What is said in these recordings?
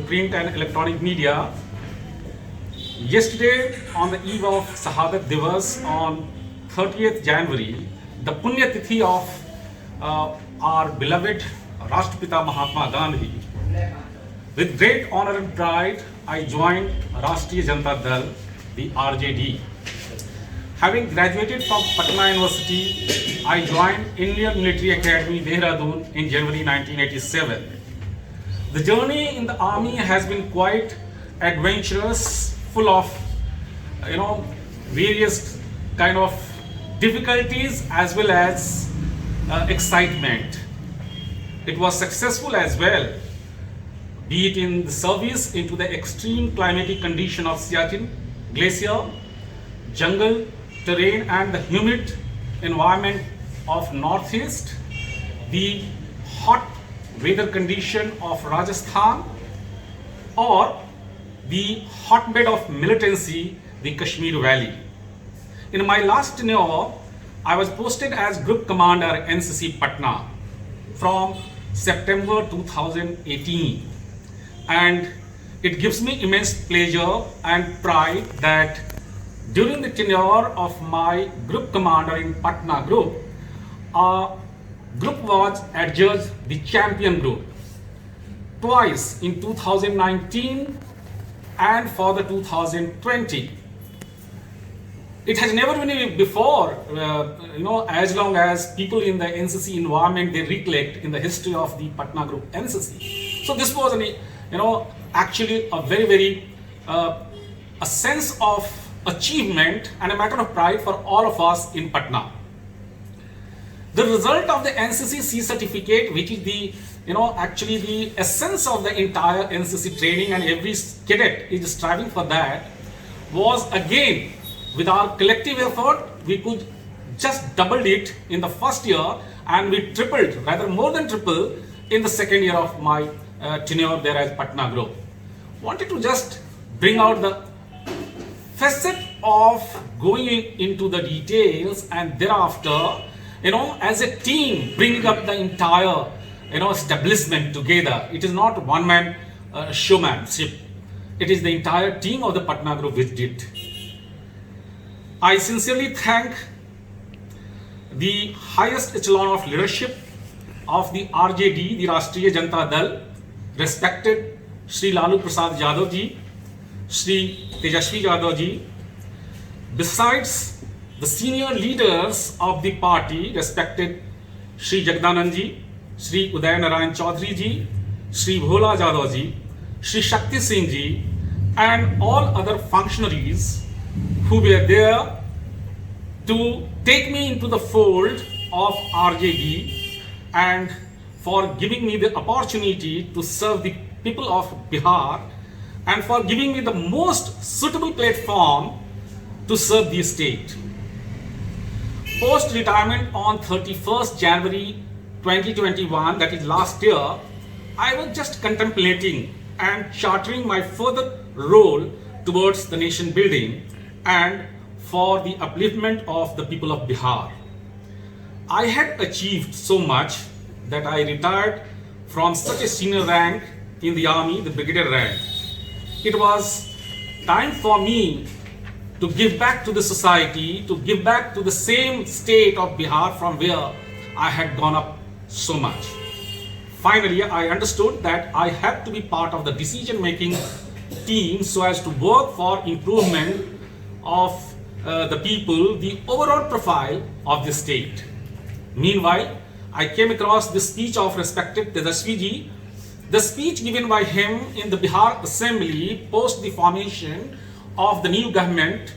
print and electronic media. Yesterday, on the eve of Shahadat Divas on 30th January, the Punya Tithi of our beloved Rashtrapita Mahatma Gandhi, with great honor and pride, I joined Rashtriya Janata Dal, the RJD. Having graduated from Patna University, I joined Indian Military Academy, Dehradun in January 1987. The journey in the army has been quite adventurous, full of various kind of difficulties as well as excitement. It was successful as well, be it in the service into the extreme climatic condition of Siachen Glacier, jungle terrain and the humid environment of Northeast, the hot weather condition of Rajasthan, or the hotbed of militancy, the Kashmir Valley. In my last tenure, I was posted as Group Commander NCC Patna from September 2018, and it gives me immense pleasure and pride that during the tenure of my Group Commander in Patna Group, our group was adjudged the champion group twice in 2019 and for the 2020. It has never been before, as long as people in the NCC environment, they recollect in the history of the Patna Group NCC. So this was actually a very a sense of achievement and a matter of pride for all of us in Patna. The result of the NCC C certificate, which is the actually the essence of the entire NCC training, and every cadet is striving for that, was again with our collective effort we could just double it in the first year, and we tripled, rather more than triple, in the second year of my tenure there as Patna Group. Wanted to just bring out the facet of going into the details, and thereafter as a team bringing up the entire establishment together. It is not one man showmanship. It is the entire team of the Patna Group which did. I sincerely thank the highest echelon of leadership of the RJD, the Rashtriya Janata Dal, respected Shri Lalu Prasad Yadav ji, Shri Tejasvi Yadav ji, besides the senior leaders of the party, respected Shri Jagdanand ji, Shri Uday Narayan Chaudhary ji, Shri Bhola Jadhav ji, Shri Shakti Singh ji, and all other functionaries who were there to take me into the fold of RJD, and for giving me the opportunity to serve the people of Bihar, and for giving me the most suitable platform to serve the state. Post-retirement on 31st January 2021, that is last year, I was just contemplating and chartering my further role towards the nation building and for the upliftment of the people of Bihar. I had achieved so much that I retired from such a senior rank in the army, the brigadier rank. It was time for me to give back to the society, to give back to the same state of Bihar from where I had gone up so much. Finally, I understood that I had to be part of the decision-making team so as to work for improvement of the people, the overall profile of the state. Meanwhile, I came across the speech of respected Tejasvi ji, the speech given by him in the Bihar Assembly post the formation of the new government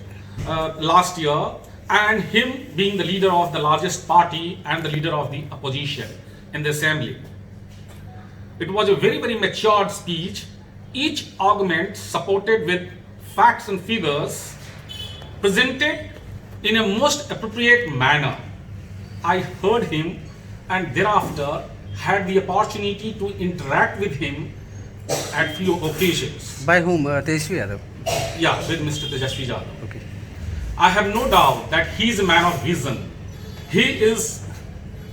last year, and him being the leader of the largest party and the leader of the opposition in the assembly. It was a very matured speech, each argument supported with facts and figures, presented in a most appropriate manner. I heard him and thereafter had the opportunity to interact with him at few occasions. By whom? Tejasvi Yadav? Yeah, with Mr. Tejasvi Yadav. Okay. I have no doubt that he is a man of vision. He is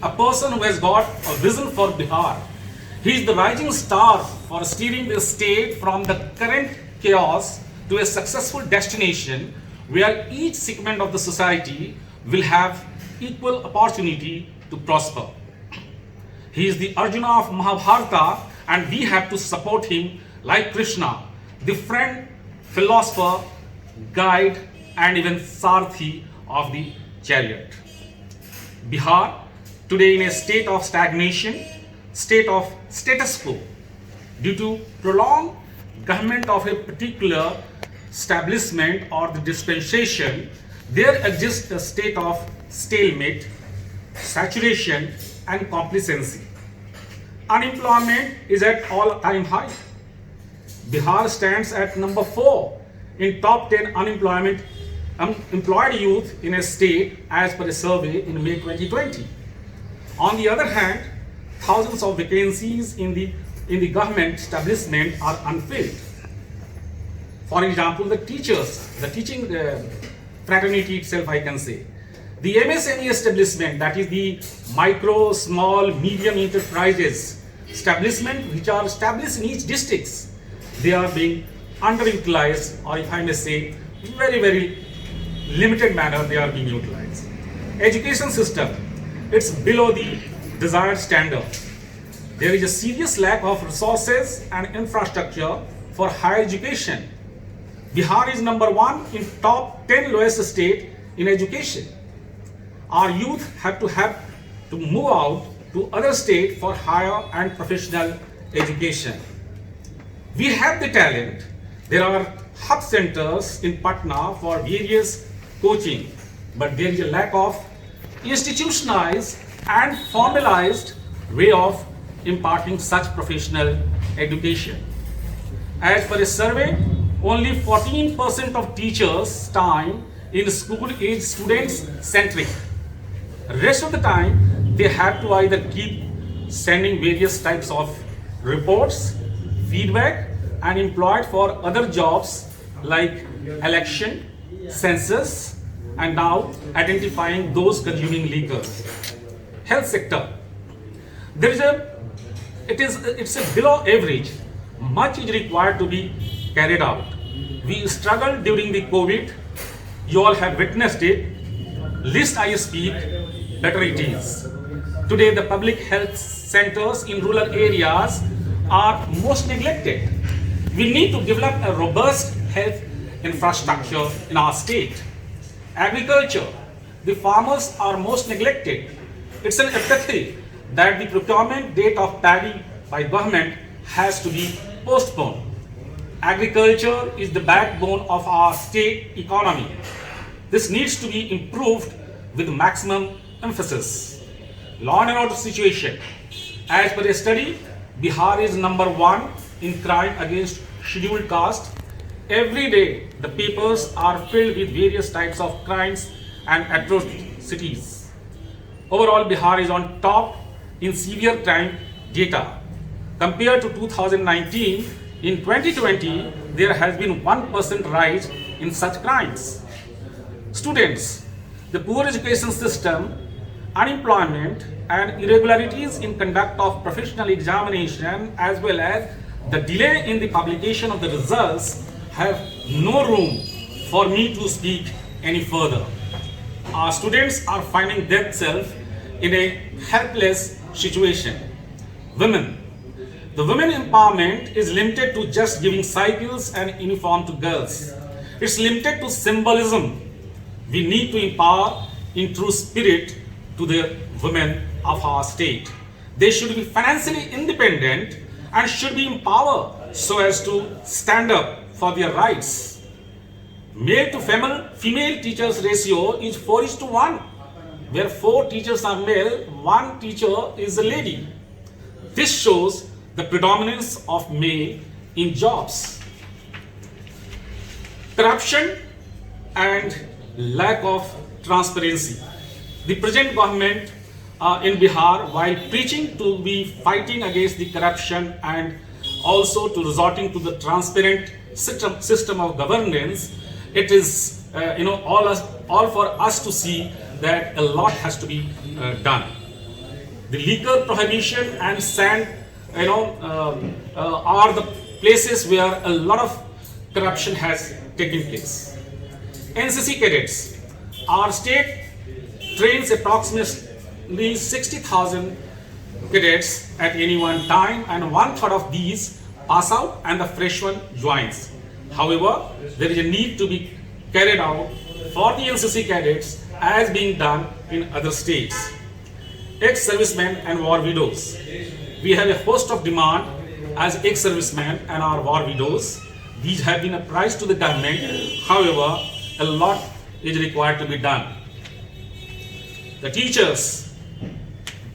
a person who has got a vision for Bihar. He is the rising star for steering the state from the current chaos to a successful destination where each segment of the society will have equal opportunity to prosper. He is the Arjuna of Mahabharata, and we have to support him like Krishna, the friend, philosopher, guide, and even Sarthi of the chariot. Bihar, today in a state of stagnation, state of status quo, due to prolonged government of a particular establishment or the dispensation, there exists a state of stalemate, saturation, and complacency. Unemployment is at all-time high. Bihar stands at number 4 in top 10 employed youth in a state as per a survey in May 2020. On the other hand, thousands of vacancies in the government establishment are unfilled. For example, the teaching fraternity itself, I can say. The MSME establishment, that is the micro, small, medium enterprises establishment which are established in each districts, they are being underutilized, or if I may say, very, very limited manner they are being utilized. Education system, it's below the desired standard. There is a serious lack of resources and infrastructure for higher education. Bihar is number 1 in top 10 lowest state in education. Our youth have to move out to other state for higher and professional education. We have the talent. There are hub centers in Patna for various coaching, but there is a lack of institutionalized and formalized way of imparting such professional education. As per a survey, only 14% of teachers' time in school is students-centric. Rest of the time, they have to either keep sending various types of reports, feedback, and employed for other jobs like election, census, and now identifying those consuming liquors. Health sector, it's a below average. Much is required to be carried out. We struggled during the COVID. You all have witnessed it. Least I speak, better it is. Today, the public health centers in rural areas are most neglected. We need to develop a robust health infrastructure in our state. Agriculture, the farmers are most neglected. It's an apathy that the procurement date of paddy by government has to be postponed. Agriculture is the backbone of our state economy. This needs to be improved with maximum emphasis. Law and order situation. As per a study, Bihar is number 1 in crime against scheduled caste. Every day, the papers are filled with various types of crimes and atrocities. Overall, Bihar is on top in severe crime data. Compared to 2019, in 2020, there has been 1% rise in such crimes. Students, the poor education system, unemployment, and irregularities in conduct of professional examination, as well as the delay in the publication of the results, have no room for me to speak any further. Our students are finding themselves in a helpless situation. Women. The women empowerment is limited to just giving cycles and uniform to girls. It's limited to symbolism. We need to empower in true spirit to the women of our state. They should be financially independent and should be empowered so as to stand up for their rights. Male to female teachers ratio is 4:1, where 4 teachers are male, 1 teacher is a lady. This shows the predominance of male in jobs. Corruption and lack of transparency. The present government in Bihar, while preaching to be fighting against the corruption and also to resorting to the transparent system of governance, it is all for us to see that a lot has to be done. The liquor prohibition and sand are the places where a lot of corruption has taken place. NCC cadets, our state trains approximately 60,000 cadets at any one time, and one-third of these pass out and the fresh one joins. However, there is a need to be carried out for the NCC cadets as being done in other states. Ex-servicemen and war widows. We have a host of demand as ex-servicemen and our war widows. These have been apprised to the government. However, a lot is required to be done. The teachers,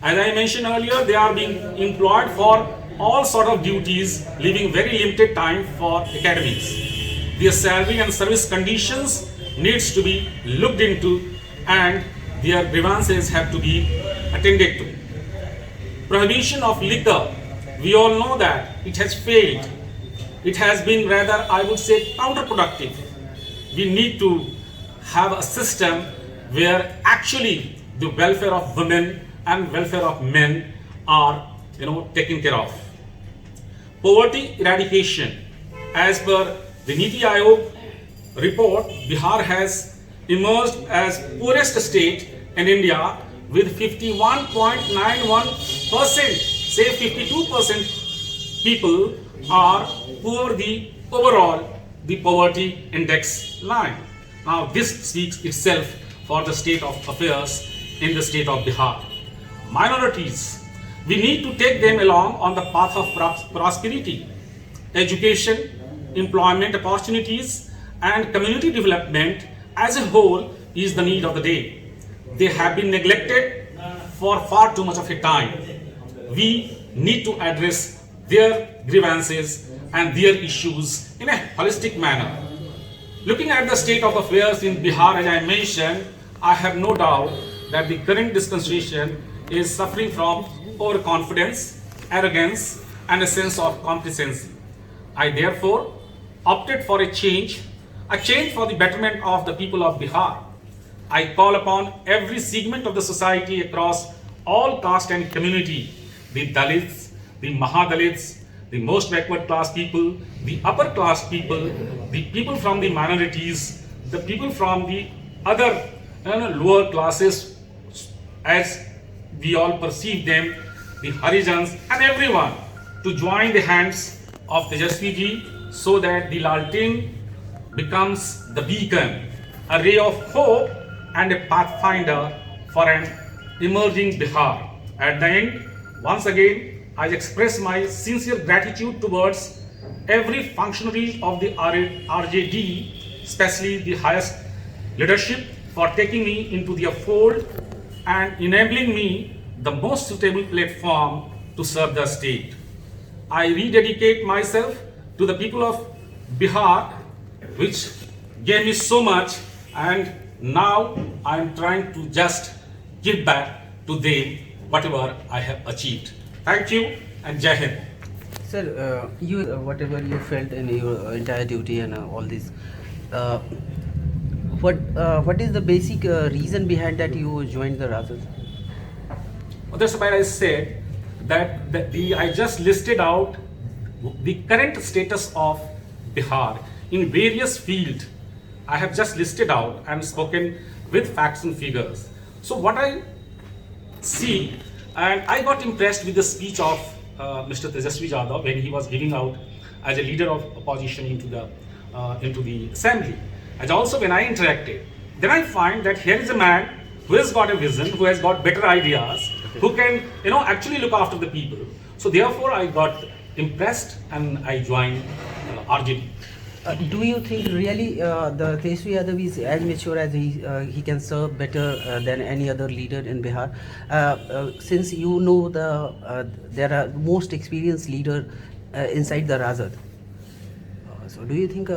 as I mentioned earlier, they are being employed for all sort of duties, leaving very limited time for academies. Their salary and service conditions needs to be looked into, and their grievances have to be attended to. Prohibition of liquor, we all know that it has failed. It has been rather, I would say, counterproductive. We need to have a system where actually the welfare of women and welfare of men are taken care of. Poverty eradication. As per the Niti Aayog report, Bihar has emerged as poorest state in India with 51.91%, say 52% people are poor the overall the poverty index line. Now this speaks itself for the state of affairs in the state of Bihar. Minorities, we need to take them along on the path of prosperity. Education, employment opportunities, and community development as a whole is the need of the day. They have been neglected for far too much of a time. We need to address their grievances and their issues in a holistic manner. Looking at the state of affairs in Bihar, as I mentioned, I have no doubt that the current dispensation is suffering from overconfidence, arrogance, and a sense of complacency. I therefore opted for a change for the betterment of the people of Bihar. I call upon every segment of the society across all caste and community, the Dalits, the Mahadalits, the most backward class people, the upper class people, the people from the minorities, the people from the other lower classes, as we all perceive them, the Harijans, and everyone to join the hands of Tejasvi ji so that the Lalteen becomes the beacon, a ray of hope and a pathfinder for an emerging Bihar. At the end, once again, I express my sincere gratitude towards every functionary of the RJD, especially the highest leadership, for taking me into their fold and enabling me the most suitable platform to serve the state. I rededicate myself to the people of Bihar, which gave me so much, and now I am trying to just give back to them whatever I have achieved. Thank you and Jai Hind. Sir, you whatever you felt in your entire duty and all this, what is the basic reason behind that you joined the Rajat? Well, that's why I said that I just listed out the current status of Bihar in various fields. I have just listed out and spoken with facts and figures. So what I see, and I got impressed with the speech of Mr. Tejasvi Yadav when he was giving out as a leader of opposition into the assembly. And also when I interacted, then I find that here is a man who has got a vision, who has got better ideas, who can actually look after the people. So therefore I got impressed and I joined RJD. Do you think really the Tejasvi Yadav is as mature as he can serve better than any other leader in Bihar? Since you know there are most experienced leader inside the Rajat. So do you think?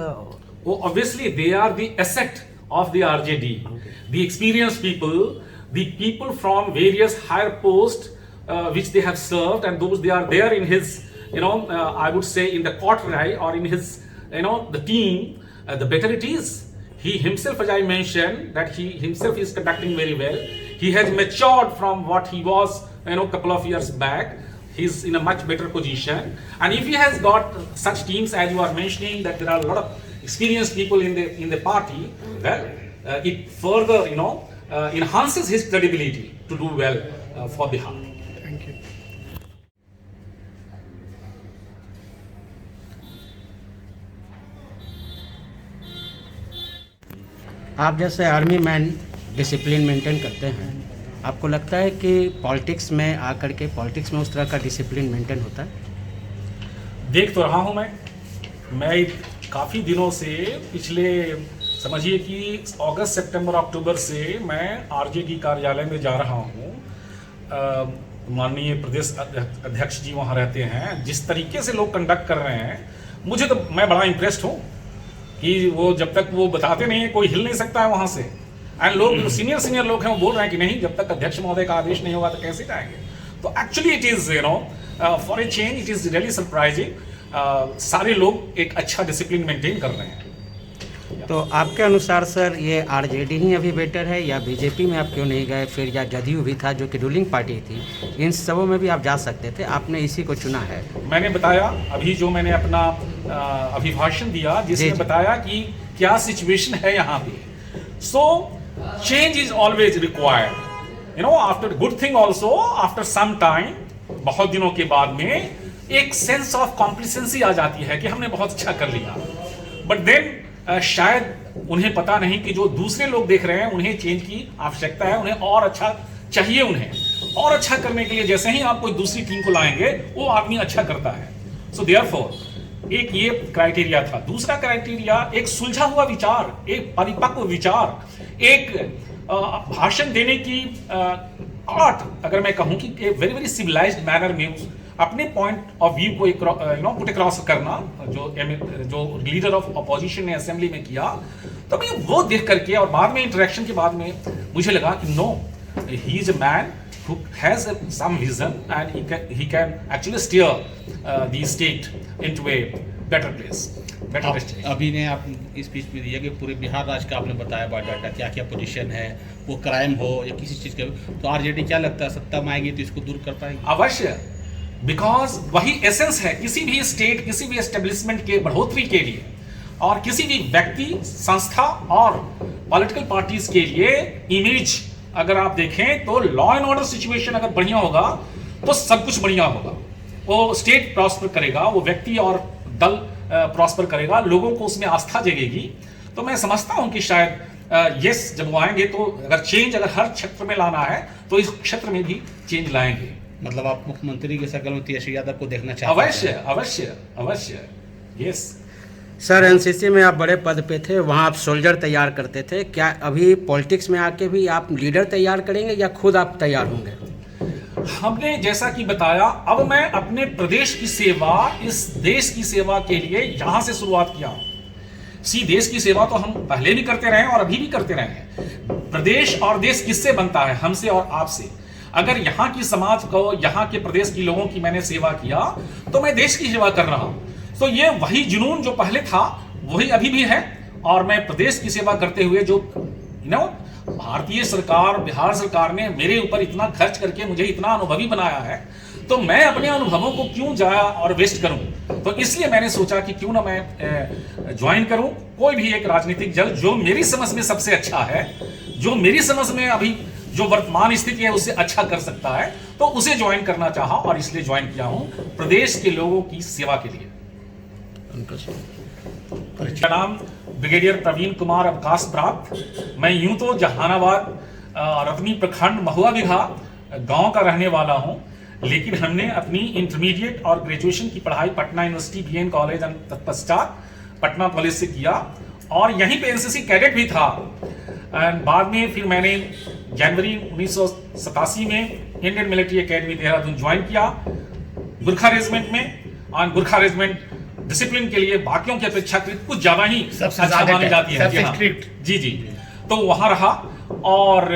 Obviously they are the asset of the RJD. Okay. The experienced people, the people from various higher posts which they have served, and those they are there in his, I would say in the courtroom or in his, the team, the better it is. He himself, as I mentioned, that he himself is conducting very well. He has matured from what he was, couple of years back. he's in a much better position. And if he has got such teams as you are mentioning, that there are a lot of experienced people in the party, well, it further enhances his credibility to do well for Bihar. Thank you. आप जैसे army man discipline maintain करते हैं, आपको लगता है कि politics में आकर के पॉलिटिक्स में उस तरह का डिसिप्लिन मेंटेन होता है? देख तो रहा हूँ मैं काफ़ी दिनों से, पिछले समझिए कि अगस्त सितंबर अक्टूबर से मैं आरजेडी कार्यालय में जा रहा हूँ। माननीय प्रदेश अध्यक्ष जी वहाँ रहते हैं, जिस तरीके से लोग कंडक्ट कर रहे हैं, मुझे तो मैं बड़ा इम्प्रेस्ड हूँ कि वो जब तक वो बताते नहीं है कोई हिल नहीं सकता है वहाँ से। एंड लोग सीनियर लोग हैं, वो बोल रहे हैं कि नहीं, जब तक अध्यक्ष महोदय का आदेश नहीं होगा तो कैसे जाएंगे। तो actually it is for a change it is really surprising. सारे लोग एक अच्छा डिसिप्लिन मेंटेन कर रहे हैं। तो आपके अनुसार सर ये आरजेडी ही अभी बेटर है या बीजेपी में आप क्यों नहीं गए फिर, या जदयू भी था जो कि रूलिंग पार्टी थी, इन सबों में भी आप जा सकते थे, आपने इसी को चुना है? मैंने बताया अभी जो मैंने अपना अभिभाषण दिया, जिसमें बताया कि क्या सिचुएशन है यहाँ पे। So change is always required, after good thing also, after some time, बहुत दिनों के बाद में एक सेंस ऑफ कॉम्प्लिसेंसी आ जाती है कि हमने बहुत अच्छा कर लिया। बट देन शायद उन्हें पता नहीं कि जो दूसरे लोग देख रहे हैं उन्हें चेंज की आवश्यकता है, उन्हें और अच्छा चाहिए। उन्हें और अच्छा करने के लिए जैसे ही आप कोई दूसरी टीम को लाएंगे वो आदमी अच्छा करता है। सो देयरफॉर एक ये क्राइटेरिया था। दूसरा क्राइटेरिया एक सुलझा हुआ विचार, एक परिपक्व विचार, एक भाषण देने की आर्ट, अगर मैं कहूं कि वेरी वेरी सिविलाइज्ड मैनर में अपने पॉइंट ऑफ व्यू को पुट अक्रॉस करना, जो लीडर ऑफ अपोजिशन ने असेंबली में किया। तो मैं वो देख करके और बाद में इंटरेक्शन के बाद में मुझे लगा कि no, he is a man who has some vision and he can actually steer the state into a better place, better destination. अभी ने आप स्पीच में दिया कि पूरे बिहार राज्य का आपने बताया बायोडाटा, क्या क्या पोजीशन है, वो क्राइम हो या किसी चीज़ का, तो आरजेडी क्या लगता है सत्ता में आएगी तो इसको दूर कर पाएगी? अवश्य, बिकॉज वही एसेंस है किसी भी स्टेट, किसी भी एस्टेब्लिशमेंट के बढ़ोतरी के लिए, और किसी भी व्यक्ति, संस्था और पॉलिटिकल पार्टीज के लिए इमेज अगर आप देखें तो लॉ एंड ऑर्डर सिचुएशन अगर बढ़िया होगा तो सब कुछ बढ़िया होगा। वो स्टेट प्रॉस्पर करेगा, वो व्यक्ति और दल प्रॉस्पर करेगा, लोगों को उसमें आस्था जगेगी। तो मैं समझता हूं कि शायद यस, जब वो आएंगे तो अगर चेंज अगर हर क्षेत्र में लाना है तो इस क्षेत्र में भी चेंज लाएंगे। मतलब आप मुख्यमंत्री के शकल में तेजस्वी यादव को देखना चाहते हैं? अवश्य अवश्य अवश्य, यस। सर एनसीसी में आप बड़े पद पे थे, वहाँ आप सोल्जर तैयार करते थे, क्या अभी पॉलिटिक्स में आके भी आप लीडर तैयार करेंगे या खुद आप तैयार होंगे? हमने जैसा कि बताया, अब मैं अपने प्रदेश की सेवा, इस देश की सेवा के लिए यहाँ से शुरुआत किया हूँ। देश की सेवा तो हम पहले भी करते रहे और अभी भी करते रहे हैं। प्रदेश और देश किससे बनता है? हमसे और आपसे। अगर यहाँ की समाज को, यहाँ के प्रदेश के लोगों की मैंने सेवा किया तो मैं देश की सेवा कर रहा हूँ। तो ये वही जुनून जो पहले था वही अभी भी है, और मैं प्रदेश की सेवा करते हुए जो भारतीय सरकार, बिहार सरकार ने मेरे ऊपर इतना खर्च करके मुझे इतना अनुभवी बनाया है, तो मैं अपने अनुभवों को क्यों जाया और वेस्ट करूं। तो इसलिए मैंने सोचा कि क्यों ना मैं ज्वाइन करूं कोई भी एक राजनीतिक दल जो मेरी समझ में सबसे अच्छा है, जो मेरी समझ में अभी जो वर्तमान स्थिति है उससे अच्छा कर सकता है, तो उसे ज्वाइन करना चाहा और इसलिए ज्वाइन किया हूं प्रदेश के लोगों की सेवा के लिए। मेरा नाम ब्रिगेडियर प्रवीण कुमार अवकाश प्राप्त। मैं यूं तो जहानाबाद रतनी प्रखंड महुआ बिघा गांव का रहने वाला हूं, लेकिन हमने अपनी इंटरमीडिएट और ग्रेजुएशन की पढ़ाई Patna university BN college and तत्पश्चात पटना कॉलेज से किया, और यहीं पे एनसीसी कैडेट भी था। एंड बाद में फिर मैंने जनवरी 1987 में Indian military academy Dehradun join किया गुरखा रेजिमेंट में। और गुरखा रेजिमेंट डिसिप्लिन के लिए बाकियों की अपेक्षा कुछ ज्यादा ही अच्छा मानी जाती है। जी जी, तो वहां रहा। और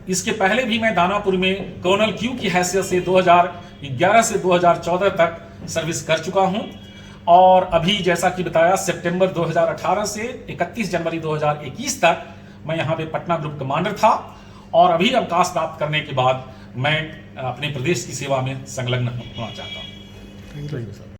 इसके पहले भी मैं दानापुर में कर्नल क्यू की हैसियत से 2011 से 2014 तक सर्विस कर चुका हूं। और अभी जैसा कि बताया, सितंबर 2018 से 31 जनवरी 2021 तक मैं यहाँ पे पटना ग्रुप कमांडर था, और अभी अवकाश प्राप्त करने के बाद मैं अपने प्रदेश की सेवा में संलग्न होना चाहता हूँ। Thank you sir.